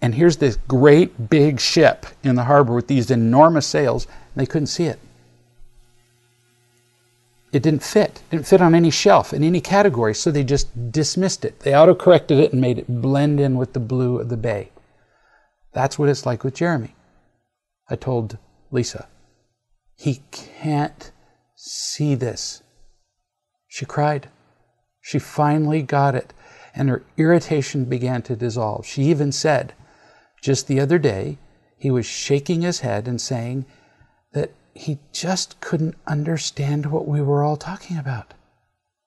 and here's this great big ship in the harbor with these enormous sails, and they couldn't see it. It didn't fit. It didn't fit on any shelf, in any category, so they just dismissed it. They auto-corrected it and made it blend in with the blue of the bay. That's what it's like with Jeremy. I told Lisa, he can't see this. She cried. She finally got it, and her irritation began to dissolve. She even said, just the other day, he was shaking his head and saying that he just couldn't understand what we were all talking about.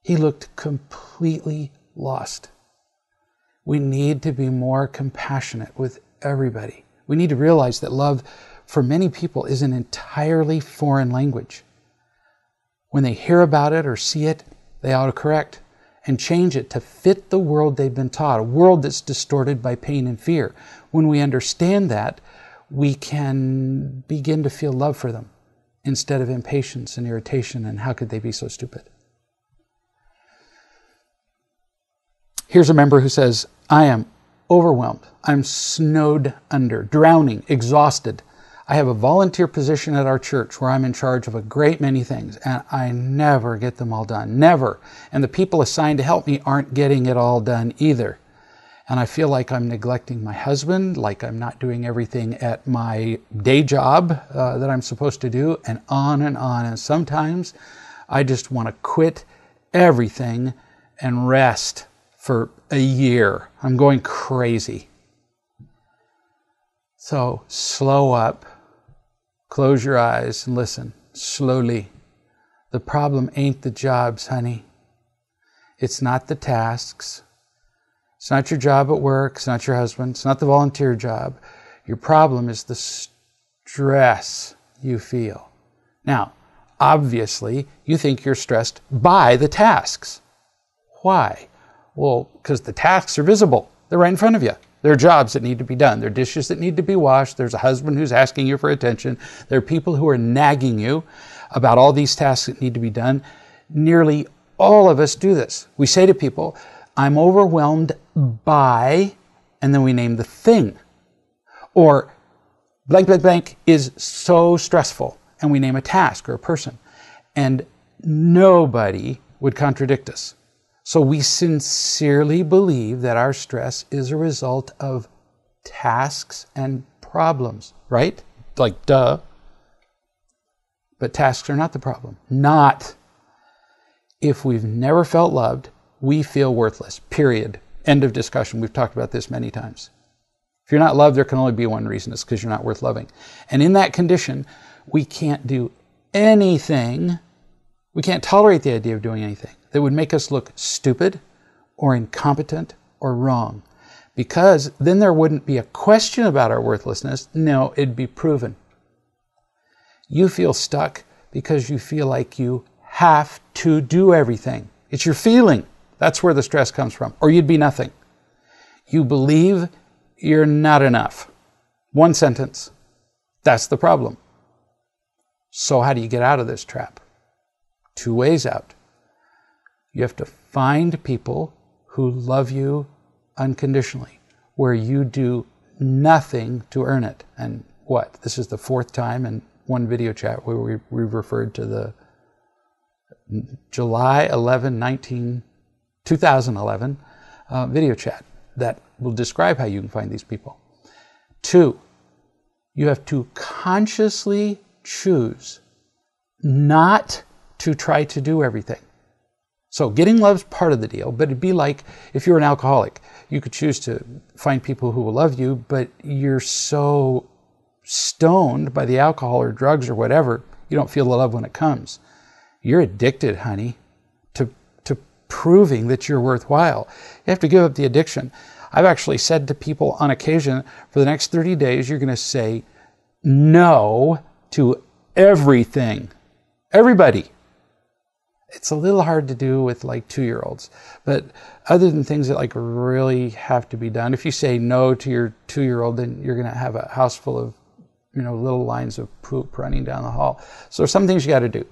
He looked completely lost. We need to be more compassionate with everybody. We need to realize that love for many people is an entirely foreign language. When they hear about it or see it, they autocorrect and change it to fit the world they've been taught, a world that's distorted by pain and fear. When we understand that, we can begin to feel love for them instead of impatience and irritation and how could they be so stupid. Here's a member who says, I am overwhelmed. I'm snowed under, drowning, exhausted. I have a volunteer position at our church where I'm in charge of a great many things, and I never get them all done. Never. And the people assigned to help me aren't getting it all done either. And I feel like I'm neglecting my husband, like I'm not doing everything at my day job that I'm supposed to do, and on and on. And sometimes I just want to quit everything and rest for a year. I'm going crazy. So slow up, close your eyes and listen slowly. The problem ain't the jobs, honey. It's not the tasks. It's not your job at work. It's not your husband. It's not the volunteer job. Your problem is the stress you feel. Now, obviously, you think you're stressed by the tasks. Why? Well, because the tasks are visible. They're right in front of you. There are jobs that need to be done. There are dishes that need to be washed. There's a husband who's asking you for attention. There are people who are nagging you about all these tasks that need to be done. Nearly all of us do this. We say to people, I'm overwhelmed by, and then we name the thing. Or blank, blank, blank is so stressful, and we name a task or a person. And nobody would contradict us. So we sincerely believe that our stress is a result of tasks and problems, right? Like, duh. But tasks are not the problem. Not. If we've never felt loved, we feel worthless, period. End of discussion. We've talked about this many times. If you're not loved, there can only be one reason. It's because you're not worth loving. And in that condition, we can't do anything. We can't tolerate the idea of doing anything that would make us look stupid or incompetent or wrong. Because then there wouldn't be a question about our worthlessness. No, it'd be proven. You feel stuck because you feel like you have to do everything. It's your feeling. That's where the stress comes from. Or you'd be nothing. You believe you're not enough. One sentence. That's the problem. So how do you get out of this trap? Two ways out. You have to find people who love you unconditionally, where you do nothing to earn it. And what? This is the fourth time in one video chat where we referred to the July 2011 video chat that will describe how you can find these people. Two, you have to consciously choose not to try to do everything. So getting love's part of the deal, but it'd be like if you're an alcoholic. You could choose to find people who will love you, but you're so stoned by the alcohol or drugs or whatever, you don't feel the love when it comes. You're addicted, honey, to proving that you're worthwhile. You have to give up the addiction. I've actually said to people on occasion, for the next 30 days, you're going to say no to everything. Everybody. It's a little hard to do with like 2-year-olds, but other than things that like really have to be done, if you say no to your 2-year-old, then you're going to have a house full of, little lines of poop running down the hall. So there's some things you got to do.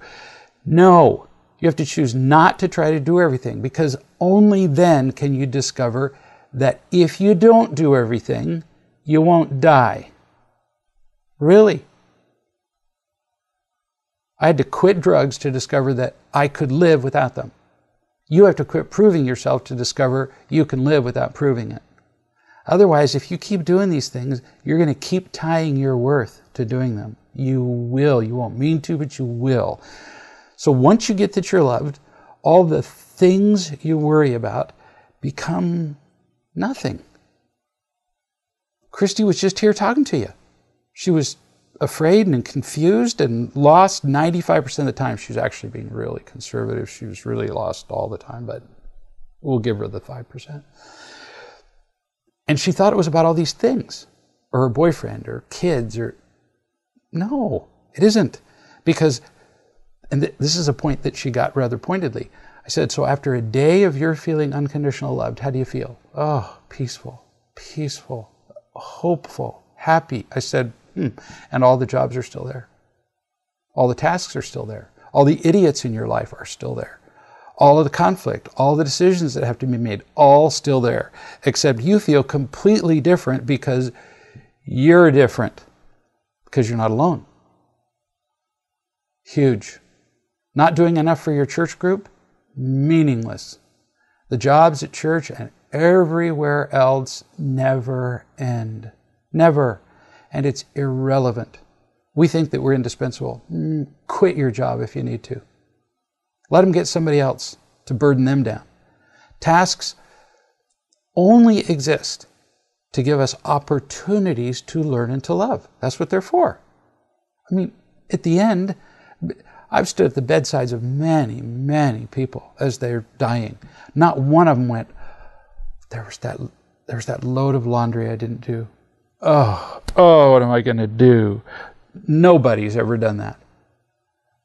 No, you have to choose not to try to do everything, because only then can you discover that if you don't do everything, you won't die. Really. I had to quit drugs to discover that I could live without them. You have to quit proving yourself to discover you can live without proving it. Otherwise, if you keep doing these things, you're going to keep tying your worth to doing them. You will. You won't mean to, but you will. So once you get that you're loved, all the things you worry about become nothing. Christy was just here talking to you. She was afraid and confused and lost 95% of the time. She was actually being really conservative. She was really lost all the time, but we'll give her the 5%. And she thought it was about all these things, or her boyfriend, or kids, or... No, it isn't. Because, and this is a point that she got rather pointedly. I said, so after a day of your feeling unconditional loved, how do you feel? Oh, peaceful, hopeful, happy. I said, and all the jobs are still there. All the tasks are still there. All the idiots in your life are still there. All of the conflict, all the decisions that have to be made, all still there. Except you feel completely different because you're different. Because you're not alone. Huge. Not doing enough for your church group? Meaningless. The jobs at church and everywhere else never end. Never. And it's irrelevant. We think that we're indispensable. Quit your job if you need to. Let them get somebody else to burden them down. Tasks only exist to give us opportunities to learn and to love. That's what they're for. I mean, at the end, I've stood at the bedsides of many, many people as they're dying. Not one of them went, there was that load of laundry I didn't do. Oh, what am I going to do? Nobody's ever done that.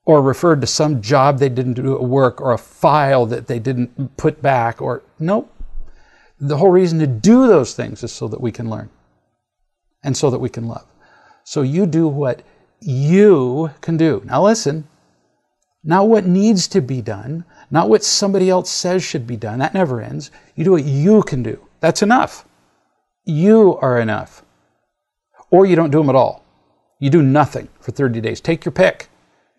Or referred to some job they didn't do at work, or a file that they didn't put back, or nope. The whole reason to do those things is so that we can learn and so that we can love. So you do what you can do. Now listen, not what needs to be done, not what somebody else says should be done. That never ends. You do what you can do. That's enough. You are enough. Or you don't do them at all. You do nothing for 30 days. Take your pick.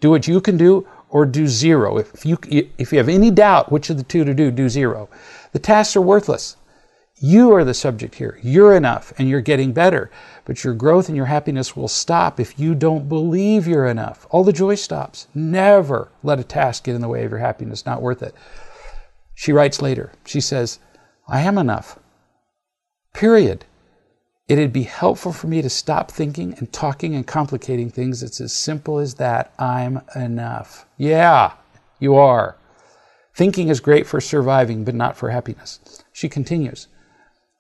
Do what you can do or do zero. If you have any doubt which of the two to do, do zero. The tasks are worthless. You are the subject here. You're enough and you're getting better. But your growth and your happiness will stop if you don't believe you're enough. All the joy stops. Never let a task get in the way of your happiness. Not worth it. She writes later. She says, I am enough. Period. It'd be helpful for me to stop thinking and talking and complicating things. It's as simple as that. I'm enough. Yeah, you are. Thinking is great for surviving, but not for happiness. She continues.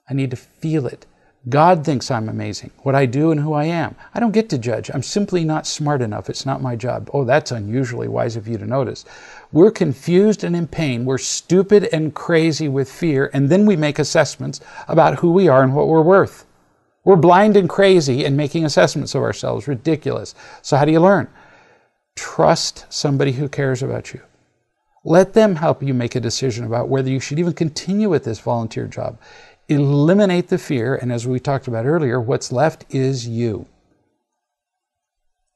I need to feel it. God thinks I'm amazing, what I do and who I am. I don't get to judge. I'm simply not smart enough. It's not my job. Oh, that's unusually wise of you to notice. We're confused and in pain. We're stupid and crazy with fear, and then we make assessments about who we are and what we're worth. We're blind and crazy and making assessments of ourselves. Ridiculous. So how do you learn? Trust somebody who cares about you. Let them help you make a decision about whether you should even continue with this volunteer job. Eliminate the fear, and as we talked about earlier, what's left is you.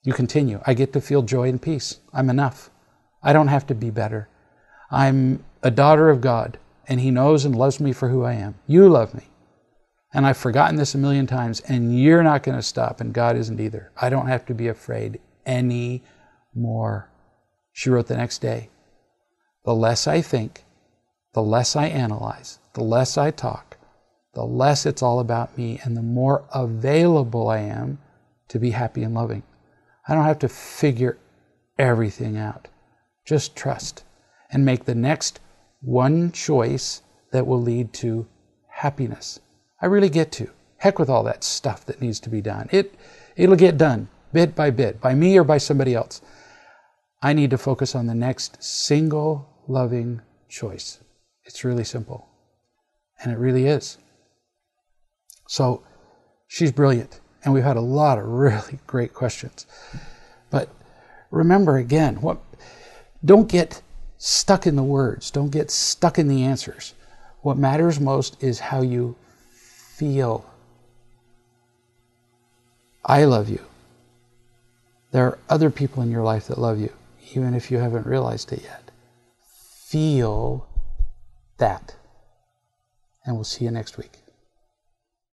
You continue. I get to feel joy and peace. I'm enough. I don't have to be better. I'm a daughter of God, and He knows and loves me for who I am. You love me. And I've forgotten this a million times, and you're not going to stop, and God isn't either. I don't have to be afraid anymore. She wrote the next day, the less I think, the less I analyze, the less I talk, the less it's all about me, and the more available I am to be happy and loving. I don't have to figure everything out. Just trust and make the next one choice that will lead to happiness. I really get to. Heck with all that stuff that needs to be done. It'll get done bit, by me or by somebody else. I need to focus on the next single loving choice. It's really simple. And it really is. So she's brilliant. And we've had a lot of really great questions. But remember again, don't get stuck in the words. Don't get stuck in the answers. What matters most is how you feel. I love you. There are other people in your life that love you. even if you haven't realized it yet. Feel that. And we'll see you next week.